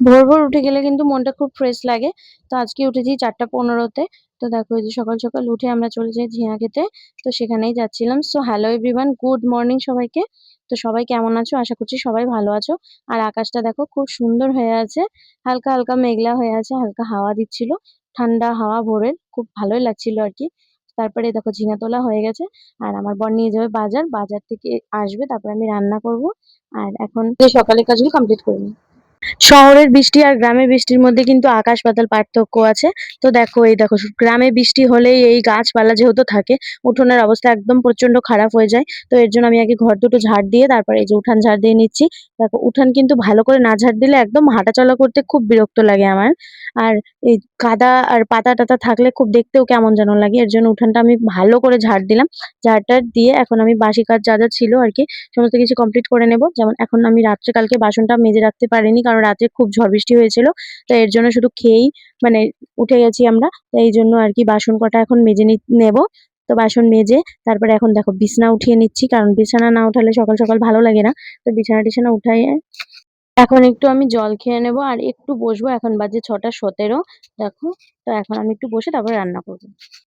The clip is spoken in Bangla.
ভোর, ভোর উঠে গেলে কিন্তু মনটা খুব ফ্রেশ লাগে। তো আজকে উঠেছি ৪:১৫ তে। তো দেখো এই যে সকাল, সকাল উঠে আমরা চলে যাই ঝিঙা খেতে। তো সেখানেই যাচ্ছিলাম। So hello everyone, good morning সবাইকে। তো সবাই কেমন আছো? আশা করছি সবাই ভালো আছো। আর আকাশটা দেখো খুব সুন্দর হয়ে আছে। হালকা, হালকা মেঘলা হয়ে আছে, হালকা হাওয়া দিচ্ছিল। ঠান্ডা হাওয়া ভোরের। খুব ভালোই লাগছিল আরকি। তারপরে দেখো ঝিঙা তোলা হয়ে গেছে। আর আমার বর নিয়ে যাবে বাজার। বাজার থেকে আসবে তারপরে আমি রান্না করব। আর এখন এই সকালের কাজগুলো কমপ্লিট করে নিই। শহরের বৃষ্টি আর গ্রামের বৃষ্টির মধ্যে কিন্তু আকাশ পাতাল পার্থক্য আছে। তো দেখো এই দেখো গ্রামে বৃষ্টি হলেই এই গাছপালা যেহেতু থাকে, উঠোনের অবস্থা একদম প্রচন্ড খারাপ হয়ে যায়। তো এর জন্য আমি আগে ঘর দুটো ঝাড় দিয়ে তারপরে এই যে উঠান ঝাড় দিয়ে নিচ্ছি। দেখো উঠান কিন্তু ভালো করে না ঝাড় দিলে একদম হাঁটাচলা করতে খুব বিরক্ত লাগে আমার। আর এই কাদা আর পাতা-টাতা থাকলে খুব দেখতেও কেমন যেন লাগে। এর জন্য উঠানটা আমি ভালো করে ঝাড় দিলাম। ঝাড়-টাড় দিয়ে এখন আমি বাসি কাজ যা, যা ছিল আরকি সমস্ত কিছু কমপ্লিট করে নেব। যেমন এখন আমি রাত্রে কালকে বাসনটা মেজে রাখতে পারিনি। কারণ রাত্রে খুব ঝড় বৃষ্টি হয়েছিল। তো এর জন্য শুধু খেয়েই মানে উঠে গেছি আমরা। তো এইজন্য আরকি বাসন কটা এখন মেজে নেব। তো বাসন মেজে তারপরে এখন দেখো বিছানা উঠিয়ে নিচ্ছি। কারণ বিছানা না উঠালে সকাল, সকাল ভালো লাগে না। তো বিছানা-টিছানা উঠাইয়ে এখন একটু আমি জল খেয়ে নেব আর একটু বসবো। এখন বাজে ৬:১৭ দেখো। তো এখন আমি একটু বসে তারপরে রান্না করব।